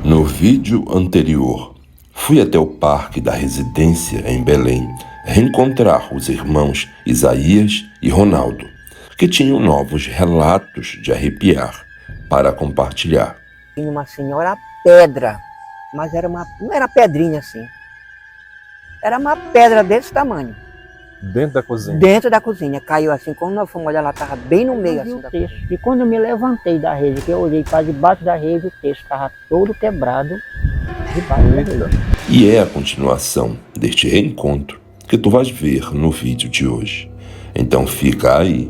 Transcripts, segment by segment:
No vídeo anterior, fui até o parque da residência em Belém reencontrar os irmãos Isaías e Ronaldo, que tinham novos relatos de arrepiar para compartilhar. Tinha uma senhora pedra, mas não era pedrinha assim. Era uma pedra desse tamanho. Dentro da cozinha? Dentro da cozinha. Caiu assim, quando nós fomos olhar, ela estava bem no meio assim da cozinha. E quando eu me levantei da rede, que eu olhei para debaixo da rede, o texto estava todo quebrado debaixo da rede. E é a continuação deste reencontro que tu vais ver no vídeo de hoje. Então fica aí,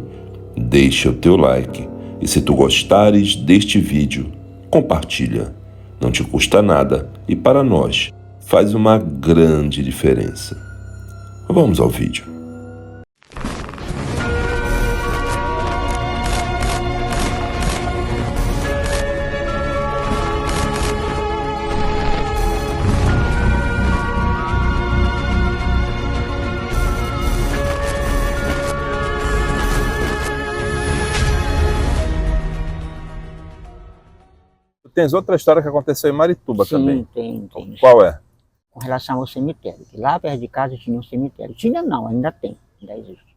deixa o teu like e se tu gostares deste vídeo, compartilha. Não te custa nada e para nós faz uma grande diferença. Vamos ao vídeo. Tens outra história que aconteceu em Marituba também. Tem. Qual é? Com relação ao cemitério, que lá perto de casa tinha um cemitério. Tinha não, ainda tem, ainda existe.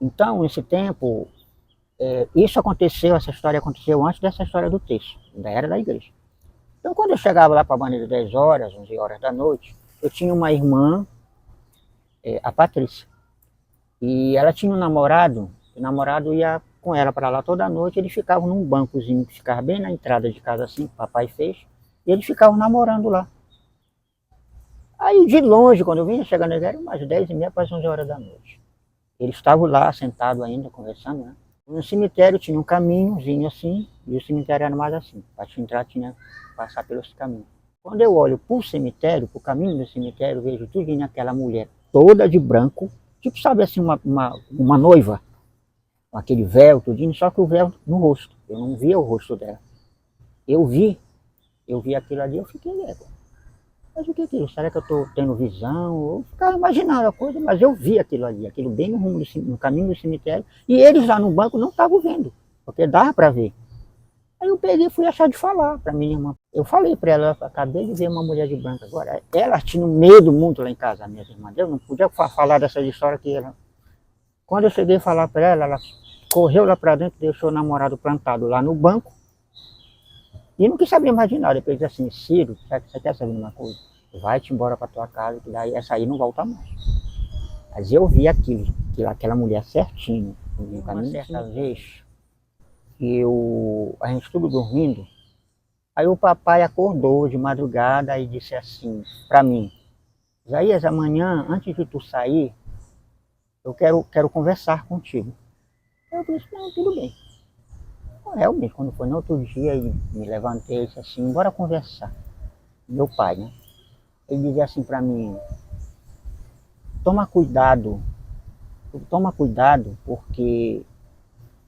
Então, nesse tempo, essa história aconteceu antes dessa história do texto, ainda era da igreja. Então, quando eu chegava lá para a banda de 10 horas, 11 horas da noite, eu tinha uma irmã, a Patrícia, e ela tinha um namorado, o namorado ia com ela para lá toda noite, eles ficavam num bancozinho que ficava bem na entrada de casa assim, que o papai fez, e eles ficavam namorando lá. Aí de longe, quando eu vinha chegando, eram umas 10h30 para as 11 horas da noite. Eles estavam lá, sentados ainda, conversando, né? No cemitério tinha um caminhozinho assim, e o cemitério era mais assim, para entrar tinha que passar pelos caminhos. Quando eu olho para o cemitério, para o caminho do cemitério, vejo tudo aquela mulher toda de branco, tipo, sabe assim, uma noiva, com aquele véu, tudinho, só que o véu no rosto. Eu não via o rosto dela. Eu vi aquilo ali, eu fiquei égua. Mas o que é aquilo? Será que eu estou tendo visão? Eu ficava imaginando a coisa, mas eu vi aquilo ali, aquilo bem no caminho do cemitério, e eles lá no banco não estavam vendo, porque dava para ver. Aí eu peguei e fui achar de falar para minha irmã. Eu falei para ela, acabei de ver uma mulher de branco agora. Ela tinha medo muito lá em casa, a minha irmã. Eu não podia falar dessa história que ela... Quando eu cheguei a falar para ela, ela correu lá para dentro, deixou o namorado plantado lá no banco, e não quis saber mais de nada. Depois disse assim, Ciro, você quer saber uma coisa? Vai-te embora para tua casa, que daí essa aí não volta mais. Mas eu vi aquela mulher certinho, no caminho. Certa vez, a gente tudo dormindo, aí o papai acordou de madrugada e disse assim para mim, Isaías, amanhã, antes de tu sair, eu quero conversar contigo. Eu disse, não, tudo bem. Realmente, quando foi no outro dia, me levantei e disse assim, bora conversar. Meu pai, né? Ele dizia assim para mim, toma cuidado, porque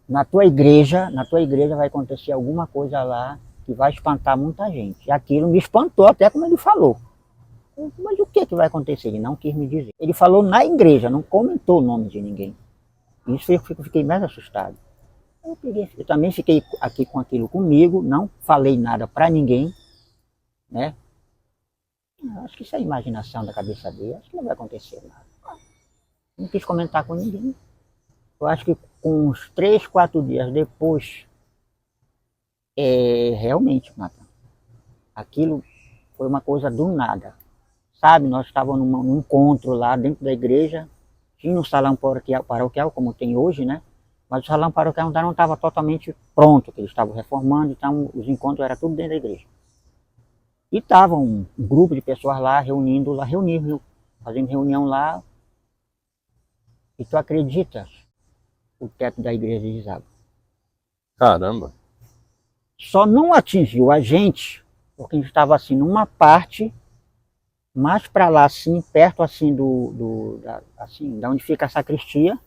na tua igreja vai acontecer alguma coisa lá que vai espantar muita gente. E aquilo me espantou, até como ele falou. Eu disse, mas o que vai acontecer? Ele não quis me dizer. Ele falou na igreja, não comentou o nome de ninguém. Isso eu fiquei mais assustado. Eu também fiquei aqui com aquilo comigo, não falei nada para ninguém, né? Acho que isso é imaginação da cabeça dele, acho que não vai acontecer nada. Não quis comentar com ninguém. Eu acho que com uns 3, 4 dias depois, realmente, Mata, aquilo foi uma coisa do nada. Sabe, nós estávamos num encontro lá dentro da igreja, tinha um salão paroquial, como tem hoje, né? Mas o salão paroquial ainda não estava totalmente pronto, que eles estavam reformando, então os encontros eram tudo dentro da igreja. E estava um grupo de pessoas lá, fazendo reunião lá. E tu acredita? O teto da igreja desaba. Caramba! Só não atingiu a gente, porque a gente estava assim numa parte, mais para lá assim, perto assim da onde fica a sacristia,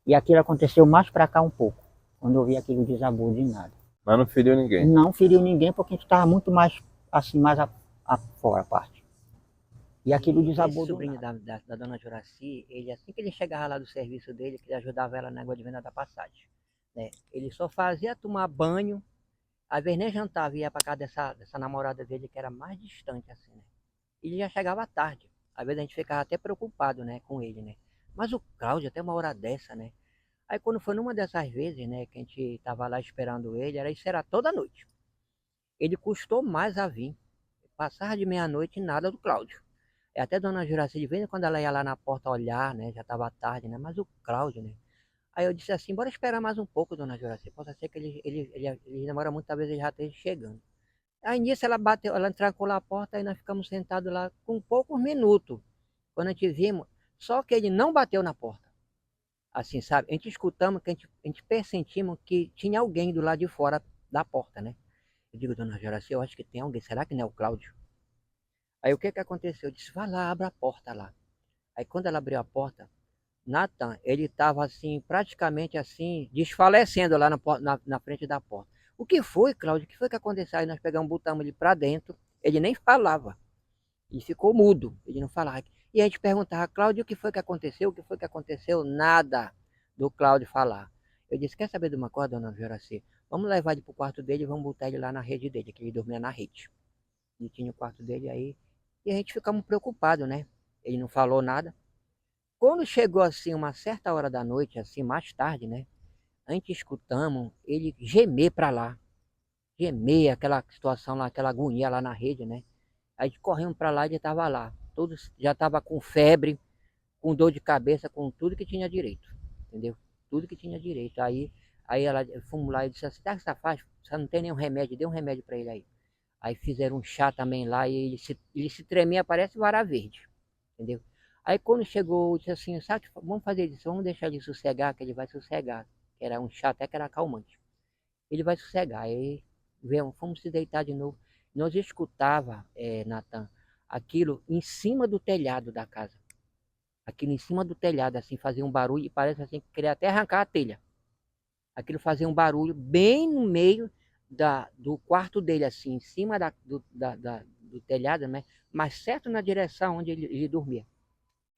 e aquilo aconteceu mais para cá um pouco, quando eu vi aquilo desabou de nada. Mas não feriu ninguém? Não feriu ninguém, porque a gente estava muito mais assim, mais fora a parte. E aquilo desabou. Esse sobrinho da dona Juraci, ele assim que ele chegava lá do serviço dele, que ele ajudava ela na negócio de venda da passagem, né? Ele só fazia tomar banho, Às vezes nem jantava, ia pra casa dessa namorada dele, que era mais distante, assim, né? Ele já chegava tarde. Às vezes a gente ficava até preocupado, né, com ele, né? Mas o Cláudio, até uma hora dessa, né? Aí quando foi numa dessas vezes, né, que a gente tava lá esperando ele, isso era toda noite. Ele custou mais a vir. Passava de meia-noite e nada do Cláudio. E até Dona Juraci, de vez em quando ela ia lá na porta olhar, né, já tava tarde, né? Mas o Cláudio, né? Aí eu disse assim, bora esperar mais um pouco, Dona Juraci. Possa ser que ele demora muito, talvez ele já esteja chegando. Aí nisso ela bateu, ela trancou lá a porta e nós ficamos sentados lá com poucos minutos. Quando a gente vimos, só que ele não bateu na porta. Assim, sabe? A gente escutamos, que a gente pressentimos que tinha alguém do lado de fora da porta, né? Eu digo, Dona Juraci, eu acho que tem alguém. Será que não é o Cláudio? Aí o que que aconteceu? Eu disse, vai lá, abra a porta lá. Aí quando ela abriu a porta, Nathan, ele estava assim, praticamente assim, desfalecendo lá na frente da porta. O que foi, Cláudio? O que foi que aconteceu? Aí nós pegamos, botamos ele para dentro. Ele nem falava. Ele ficou mudo. Ele não falava. E a gente perguntava, Cláudio, o que foi que aconteceu? O que foi que aconteceu? Nada do Cláudio falar. Eu disse, quer saber de uma coisa, dona Juraci? Vamos levar ele para o quarto dele e vamos botar ele lá na rede dele, que ele dormia na rede. Ele tinha o quarto dele aí. E a gente ficamos preocupados, né? Ele não falou nada. Quando chegou assim uma certa hora da noite, assim mais tarde, né? A gente escutamos ele gemer para lá. Gemer, aquela situação lá, aquela agonia lá na rede, né? Aí corremos para lá e ele estava lá. Todos já estava com febre, com dor de cabeça, com tudo que tinha direito. Entendeu? Tudo que tinha direito. Aí ela fomos lá e disse assim, tá que você faz? Você não tem nenhum remédio, dê um remédio para ele aí. Aí fizeram um chá também lá e ele se tremia, parece vara verde. Entendeu? Aí quando chegou, disse assim, sabe, vamos fazer isso, vamos deixar ele sossegar, que ele vai sossegar. Que era um chá até que era calmante. Ele vai sossegar. Aí fomos se deitar de novo. Nós escutava, Natan, aquilo em cima do telhado da casa. Aquilo em cima do telhado, assim, fazia um barulho e parece assim que queria até arrancar a telha. Aquilo fazia um barulho bem no meio do quarto dele, assim, em cima do telhado, né? Mas certo na direção onde ele dormia.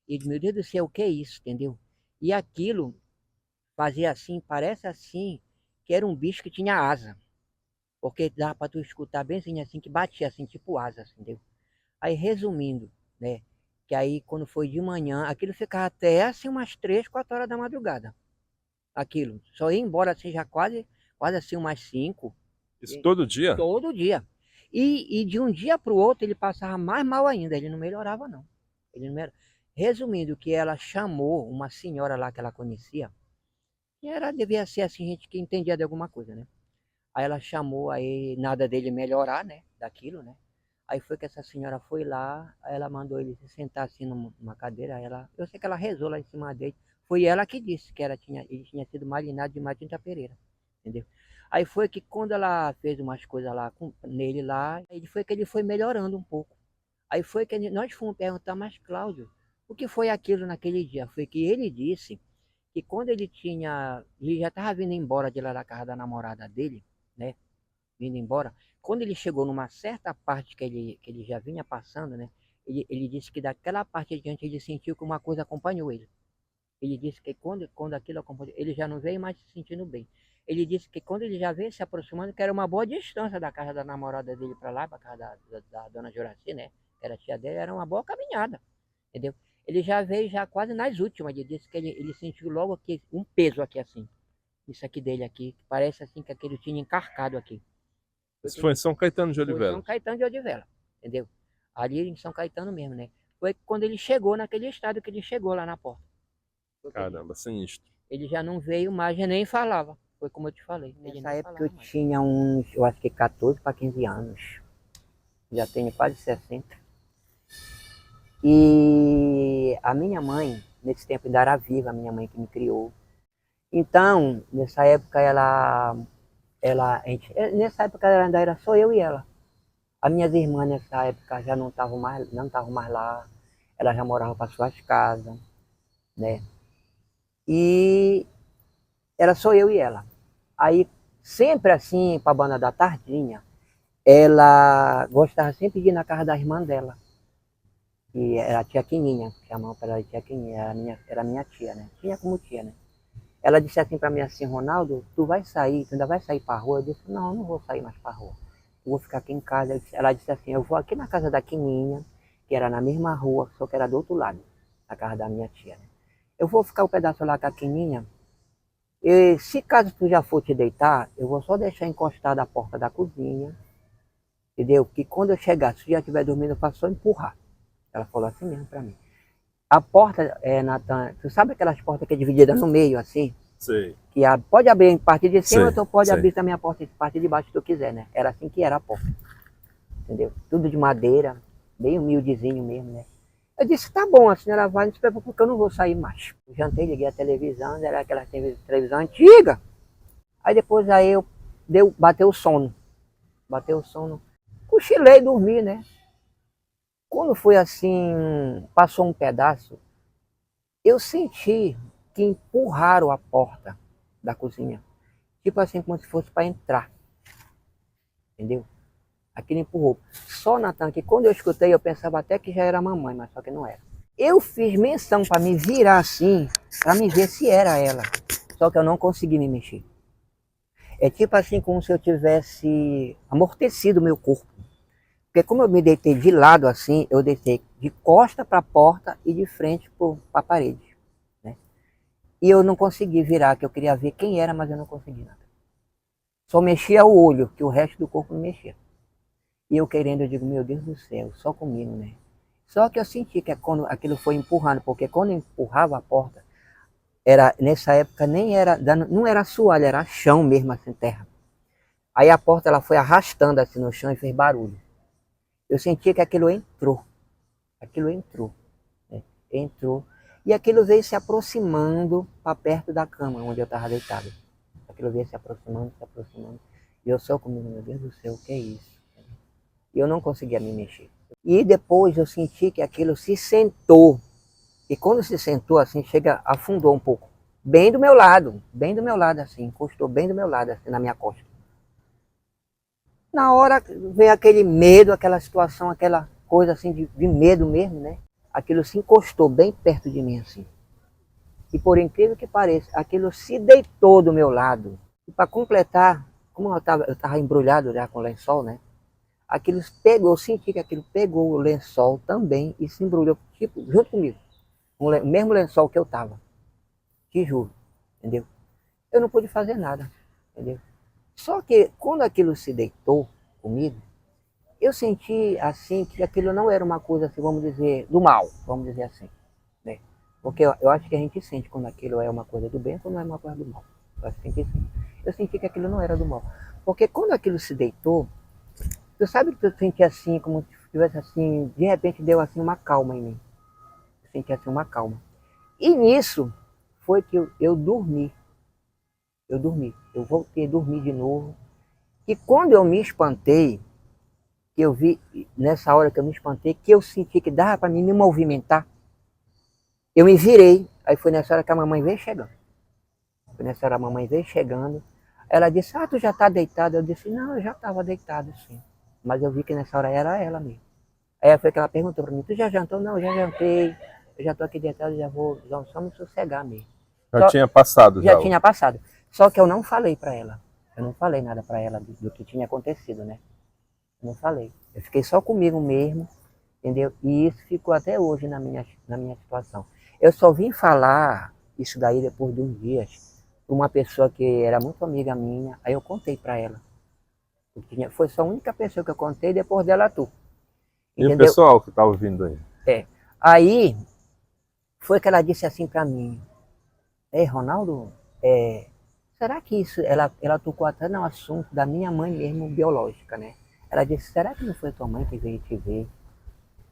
E meu Deus do céu, o que é isso, entendeu? E aquilo fazia assim, parece assim, que era um bicho que tinha asa. Porque dava para tu escutar bem assim, que batia assim, tipo asa, assim, entendeu? Aí resumindo, né? Que aí quando foi de manhã, aquilo ficava até assim umas 3, 4 horas da madrugada. Aquilo. Só ia embora assim já quase assim umas 5. Isso todo dia? Todo dia. E de um dia para o outro ele passava mais mal ainda, ele não melhorava não. Ele não melhorava. Resumindo, que ela chamou uma senhora lá que ela conhecia, e era, devia ser assim, gente que entendia de alguma coisa, né? Aí ela chamou, aí nada dele melhorar, né? Daquilo, né? Aí foi que essa senhora foi lá, aí ela mandou ele se sentar assim numa cadeira, eu sei que ela rezou lá em cima dele. Foi ela que disse que ele tinha sido marinado de Matinta Pereira, entendeu? Aí foi que quando ela fez umas coisas lá nele lá, aí foi que ele foi melhorando um pouco. Aí foi que nós fomos perguntar, mas Cláudio, o que foi aquilo naquele dia? Foi que ele disse que quando ele já estava vindo embora de lá da casa da namorada dele, né? Vindo embora, quando ele chegou numa certa parte que ele já vinha passando, né? Ele disse que daquela parte adiante ele sentiu que uma coisa acompanhou ele. Ele disse que quando aquilo acompanhou, ele já não veio mais se sentindo bem. Ele disse que quando ele já veio se aproximando, que era uma boa distância da casa da namorada dele para lá, para casa da dona Juraci, né? Que era a tia dele, era uma boa caminhada, entendeu? Ele já veio já quase nas últimas. Ele disse que ele sentiu logo aqui um peso aqui assim. Isso aqui dele aqui, que parece assim que aquele tinha encarcado aqui. Isso foi em São Caetano de Foi em Olivela. São Caetano de Olivela, entendeu? Ali em São Caetano mesmo, né? Foi quando ele chegou naquele estado que ele chegou lá na porta. Caramba, sinistro. Ele já não veio mais, já nem falava. Foi como eu te falei. Nessa época eu tinha uns, eu acho que 14 para 15 anos. Já tenho quase 60. E a minha mãe, nesse tempo ainda era viva, a minha mãe que me criou. Então, nessa época nessa época ainda era só eu e ela. As minhas irmãs nessa época já não estavam mais lá. Elas já moravam para suas casas, né? E era só eu e ela. Aí, sempre assim, para a banda da tardinha, ela gostava sempre de ir na casa da irmã dela. E era a tia Quininha, chamava para ela de tia Quininha, era minha tia, né? Tinha como tia, né? Ela disse assim para mim assim, Ronaldo, tu vai sair, tu ainda vai sair para rua? Eu disse, não, eu não vou sair mais para rua. Eu vou ficar aqui em casa. Ela disse assim, eu vou aqui na casa da Quininha, que era na mesma rua, só que era do outro lado, na casa da minha tia, né? Eu vou ficar um pedaço lá com a Quininha, e se caso tu já for te deitar, eu vou só deixar encostada a porta da cozinha, entendeu? Que quando eu chegar, se tu já estiver dormindo, eu faço só empurrar. Ela falou assim mesmo pra mim. A porta, Natan, tu sabe aquelas portas que é dividida no meio, assim? Sei. Que pode abrir em parte de cima, Sei, ou tu pode sei. abrir também a porta em parte de baixo se tu quiser, né? Era assim que era a porta, entendeu? Tudo de madeira, bem humildezinho mesmo, né? Eu disse, tá bom, a senhora vai, não se preocupe, porque eu não vou sair mais. Eu jantei, liguei a televisão, era aquela televisão antiga. Aí depois bateu o sono. Bateu o sono. Cochilei, dormi, né? Quando foi assim, passou um pedaço, eu senti que empurraram a porta da cozinha. Tipo assim, como se fosse para entrar. Entendeu? Aquilo empurrou. Só, Natan, que quando eu escutei, eu pensava até que já era a mamãe, mas só que não era. Eu fiz menção para me virar assim, para me ver se era ela. Só que eu não consegui me mexer. É tipo assim, como se eu tivesse amortecido o meu corpo. Porque como eu me deitei de lado assim, eu deitei de costa para a porta e de frente para a parede, né? E eu não consegui virar, que eu queria ver quem era, mas eu não consegui nada. Só mexia o olho, que o resto do corpo não mexia. E eu querendo, eu digo, meu Deus do céu, só comigo, né? Só que eu senti que quando aquilo foi empurrando, porque quando eu empurrava a porta, nessa época nem era, não era assoalho, era chão mesmo, assim, terra. Aí a porta ela foi arrastando assim no chão e fez barulho. Eu senti que aquilo entrou, né? Entrou. E aquilo veio se aproximando para perto da cama onde eu estava deitado. Aquilo veio se aproximando, se aproximando. E eu só comigo, meu Deus do céu, o que é isso? E eu não conseguia me mexer. E depois eu senti que aquilo se sentou. E quando se sentou assim, afundou um pouco. Bem do meu lado assim, encostou bem do meu lado, assim, na minha costa. Na hora veio aquele medo, aquela situação, aquela coisa assim de medo mesmo, né? Aquilo se encostou bem perto de mim assim. E por incrível que pareça, aquilo se deitou do meu lado. E para completar, como eu tava embrulhado já com lençol, né? Aquilo pegou, eu senti que aquilo pegou o lençol também e se embrulhou, tipo, junto comigo. O mesmo lençol que eu tava. Te juro, entendeu? Eu não pude fazer nada, entendeu? Só que quando aquilo se deitou comigo, eu senti assim que aquilo não era uma coisa assim, vamos dizer, do mal, vamos dizer assim, né? Porque eu acho que a gente sente quando aquilo é uma coisa do bem ou quando é uma coisa do mal. Eu acho que a gente sente. Eu senti que aquilo não era do mal. Porque quando aquilo se deitou, tu sabe que eu senti assim, como se tivesse assim, de repente deu assim uma calma em mim. Eu senti assim uma calma. E nisso foi que eu dormi. Eu voltei a dormir de novo. E quando eu me espantei, que eu vi, nessa hora que eu me espantei, que eu senti que dava para mim me movimentar, eu me virei. Aí foi nessa hora que a mamãe veio chegando. Foi nessa hora a mamãe veio chegando. Ela disse, tu já está deitado? Eu disse, não, eu já estava deitado sim. Mas eu vi que nessa hora era ela mesmo. Aí foi que ela perguntou para mim, tu já jantou? Não, já jantei. Eu já estou aqui deitado, já vou só me sossegar mesmo. Já tinha passado já. Já tinha passado. Só que eu não falei para ela. Eu não falei nada para ela do que tinha acontecido, né? Eu não falei. Eu fiquei só comigo mesmo, entendeu? E isso ficou até hoje na minha situação. Eu só vim falar isso daí depois de uns dias para uma pessoa que era muito amiga minha. Aí eu contei para ela. Foi só a única pessoa que eu contei, depois dela tu. E o Entendeu? pessoal que estava vindo aí? Aí foi que ela disse assim para mim, Ronaldo, será que isso, ela tocou até no assunto da minha mãe mesmo, biológica, né? Ela disse, será que não foi tua mãe que veio te ver?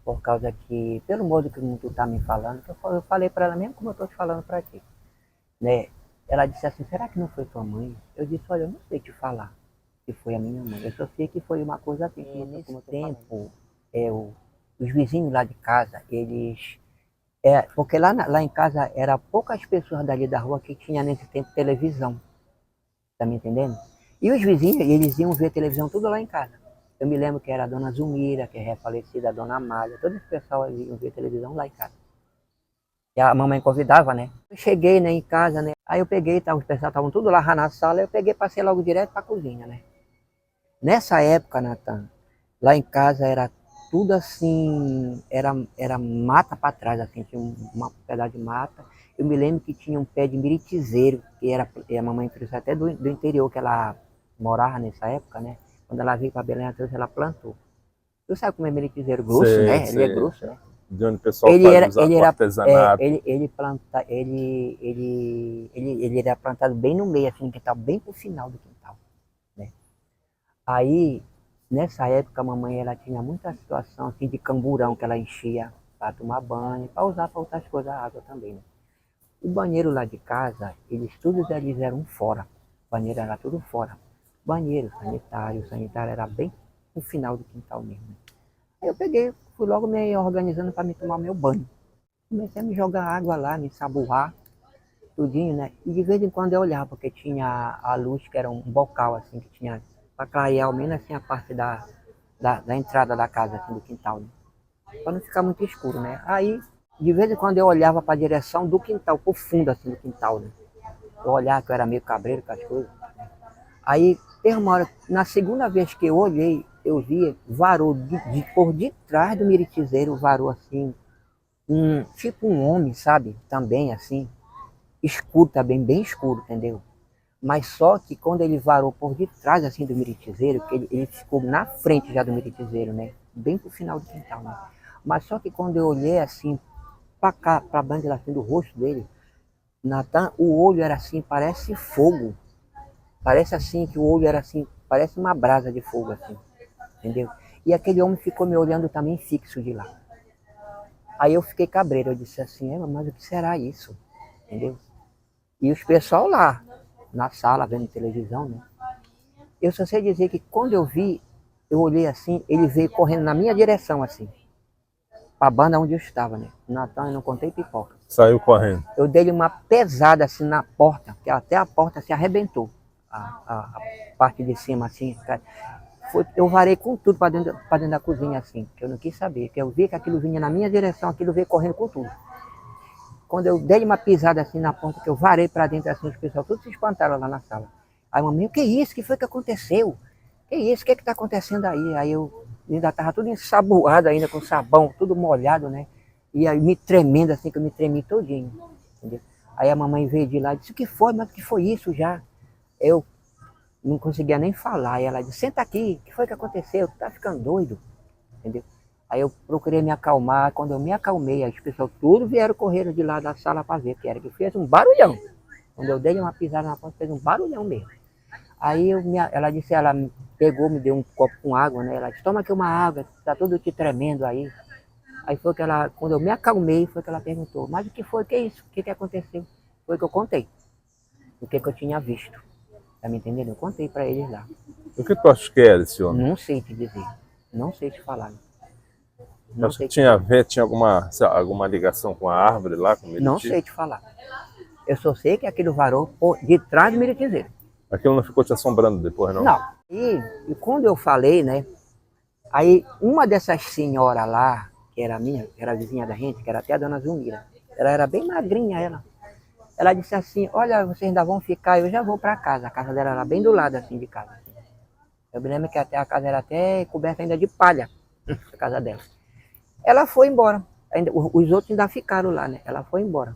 Por causa que, pelo modo que tu tá me falando, que eu falei para ela mesmo como eu tô te falando para ti, né? Ela disse assim, será que não foi tua mãe? Eu disse, olha, eu não sei te falar que foi a minha mãe. Eu só sei que foi uma coisa assim. E nesse tempo, os vizinhos lá de casa, eles... porque lá em casa era poucas pessoas dali da rua que tinham nesse tempo televisão. Tá me entendendo? E os vizinhos, eles iam ver televisão tudo lá em casa. Eu me lembro que era a dona Zumira, que é falecida, a dona Amália, todo esse pessoal iam ver televisão lá em casa. E a mamãe convidava, né? Eu cheguei, né, em casa, né? Aí eu peguei, os pessoal estavam tudo lá na sala, eu peguei e passei logo direto para a cozinha, né? Nessa época, Natan, lá em casa era tudo assim, era mata para trás, assim, tinha uma pedaço de mata. Eu me lembro que tinha um pé de miritizeiro, que era, e a mamãe trouxe até do interior, que ela morava nessa época, né? Quando ela veio para Belém, ela plantou. Tu sabe como é miritizeiro grosso, Sei, né? Ele é sei. grosso, né? De onde o pessoal Ele faz era, ele o era, artesanato. ele era plantado bem no meio, assim, no quintal, bem pro final do quintal, né? Aí, nessa época, a mamãe, ela tinha muita situação, assim, de camburão que ela enchia para tomar banho, para usar para outras coisas, a água também, né? O banheiro lá de casa, todos eles eram fora. O banheiro era tudo fora. Banheiro, o sanitário era bem no final do quintal mesmo, né? Aí eu peguei, fui logo me organizando para me tomar meu banho. Comecei a me jogar água lá, me sabuar, tudinho, né? E de vez em quando eu olhava, porque tinha a luz, que era um bocal, assim, que tinha para clarear ao menos assim a parte da entrada da casa, assim, do quintal, né? Para não ficar muito escuro, né? Aí, de vez em quando eu olhava para a direção do quintal, pro fundo, assim, do quintal, né? Eu olhava, que eu era meio cabreiro com as coisas. Aí, teve uma hora, na segunda vez que eu olhei, eu vi, varou por detrás do miritizeiro, varou assim, tipo um homem, sabe? Também assim, escuro também, bem escuro, entendeu? Mas só que quando ele varou por detrás assim do miritizeiro, que ele ficou na frente já do miritizeiro, né? Bem pro final do quintal, né? Mas só que quando eu olhei assim, pra cá, pra bandeira assim do rosto dele, Natan, o olho era assim, parece fogo. Parece assim que o olho era assim, parece uma brasa de fogo assim, entendeu? E aquele homem ficou me olhando também fixo de lá. Aí eu fiquei cabreiro, eu disse assim, mas o que será isso? Entendeu? E os pessoal lá, na sala, vendo televisão, né? Eu só sei dizer que quando eu vi, eu olhei assim, ele veio correndo na minha direção, assim, pra banda onde eu estava, né? Natan, eu não contei pipoca. Saiu correndo. Eu dei-lhe uma pesada assim na porta, que até a porta se arrebentou. A parte de cima, assim. Eu varei com tudo para dentro da cozinha, assim, que eu não quis saber. Que eu vi que aquilo vinha na minha direção, aquilo veio correndo com tudo. Quando eu dei uma pisada assim na ponta, que eu varei para dentro assim, os pessoal todos se espantaram lá na sala. Aí a mamãe, o que é isso? O que foi que aconteceu? Que isso? O que está acontecendo aí? Aí eu ainda estava tudo ensaboado ainda, com sabão, tudo molhado, né? E aí me tremendo assim, que eu me tremi todinho. Entendeu? Aí a mamãe veio de lá e disse, o que foi? Mas o que foi isso já? Eu não conseguia nem falar. E ela disse, senta aqui, o que foi que aconteceu? Tu tá ficando doido? Entendeu? Aí eu procurei me acalmar. Quando eu me acalmei, as pessoas tudo vieram correndo de lá da sala para ver o que era. Que fez um barulhão. Quando eu dei uma pisada na ponta, fez um barulhão mesmo. Aí ela disse, ela pegou, me deu um copo com água, né? Ela disse, toma aqui uma água, tá tudo te tremendo aí. Aí foi que ela, quando eu me acalmei, foi que ela perguntou, mas o que foi? O que é isso? O que aconteceu? Foi que eu contei. O que eu tinha visto. Tá me entendendo? Eu contei para eles lá. O que tu acha que era esse homem? Não sei te dizer. Não sei te falar. Não acho que tinha a ver, tinha alguma ligação com a árvore lá, com o miriti? Não sei te falar. Eu só sei que aquilo varou por detrás do miritizeiro. Aquilo não ficou te assombrando depois, não? Não. E quando eu falei, né? Aí uma dessas senhoras lá, que era minha, que era vizinha da gente, que era até a dona Zumira, ela era bem magrinha, ela. Ela disse assim, olha, vocês ainda vão ficar, eu já vou para casa. A casa dela era bem do lado assim de casa. Eu me lembro que até a casa era até coberta ainda de palha, a casa dela. Ela foi embora. Os outros ainda ficaram lá, né? Ela foi embora.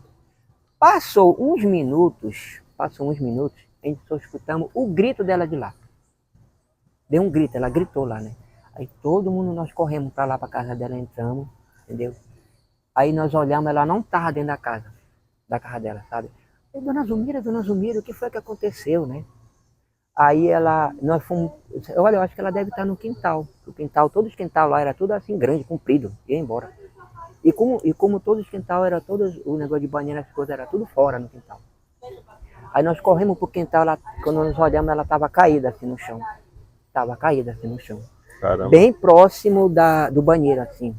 Passou uns minutos, a gente só escutamos o grito dela de lá. Deu um grito, ela gritou lá, né? Aí todo mundo, nós corremos para lá, para casa dela, entramos, entendeu? Aí nós olhamos, ela não estava dentro da casa dela, sabe? Aí, dona Zumira, o que foi que aconteceu, né? Aí nós fomos, olha, eu acho que ela deve estar no quintal. O quintal, todos os quintais lá era tudo assim grande, comprido, ia embora. E como todos os quintal era todos, o negócio de banheiro, as coisas, era tudo fora no quintal. Aí nós corremos pro quintal, quando nós olhamos, ela estava caída assim no chão. Estava caída assim no chão. Caramba. Bem próximo do banheiro, assim,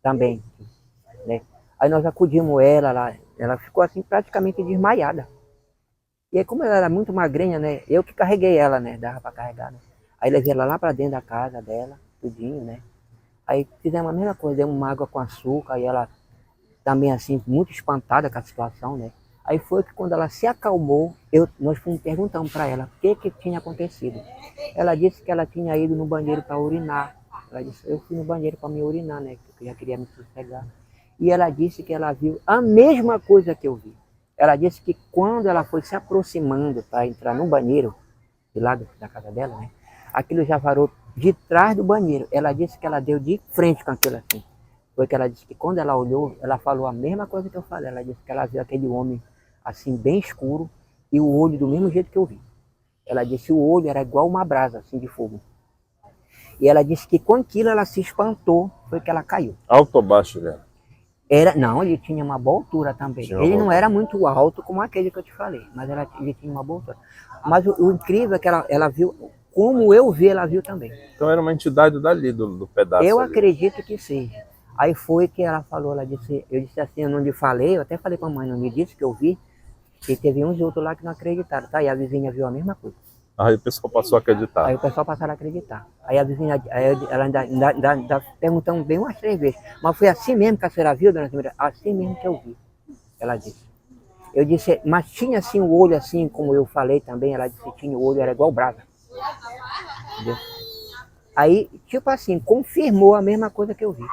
também, né? Aí nós acudimos ela ficou assim praticamente desmaiada. E aí, como ela era muito magrinha, né? Eu que carreguei ela, né? Dava para carregar, né? Aí levei ela lá para dentro da casa dela, tudinho, né? Aí fizemos a mesma coisa, demos uma água com açúcar, aí ela também assim, muito espantada com a situação, né? Aí foi que quando ela se acalmou, nós fomos perguntando para ela o que tinha acontecido. Ela disse que ela tinha ido no banheiro para urinar. Ela disse, eu fui no banheiro para me urinar, né? Porque eu já queria me sossegar. E ela disse que ela viu a mesma coisa que eu vi. Ela disse que quando ela foi se aproximando para entrar no banheiro, de lá da casa dela, né? Aquilo já varou de trás do banheiro. Ela disse que ela deu de frente com aquilo assim. Foi que ela disse que quando ela olhou, ela falou a mesma coisa que eu falei. Ela disse que ela viu aquele homem assim, bem escuro, e o olho do mesmo jeito que eu vi. Ela disse que o olho era igual uma brasa, assim, de fogo. E ela disse que com aquilo ela se espantou, foi que ela caiu. Alto ou baixo dela? Não, ele tinha uma boa altura também. Ele não era muito alto como aquele que eu te falei, mas ele tinha uma boa altura. Mas o incrível é que ela viu, como eu vi, ela viu também. Então era uma entidade dali, do pedaço. Eu ali. acredito que seja. Aí foi que ela falou, eu disse assim, eu não lhe falei, eu até falei com a mãe, não me disse que eu vi, e teve uns e outros lá que não acreditaram, tá? E a vizinha viu a mesma coisa. Aí o pessoal passou a acreditar. Aí o pessoal passaram a acreditar. Aí a vizinha, ela ainda perguntando bem umas 3 vezes. Mas foi assim mesmo que a senhora viu, dona Silveira? Assim mesmo que eu vi, ela disse. Eu disse, mas tinha assim o olho assim, como eu falei também, ela disse que tinha o olho, era igual brasa. Entendeu? Aí, tipo assim, confirmou a mesma coisa que eu vi.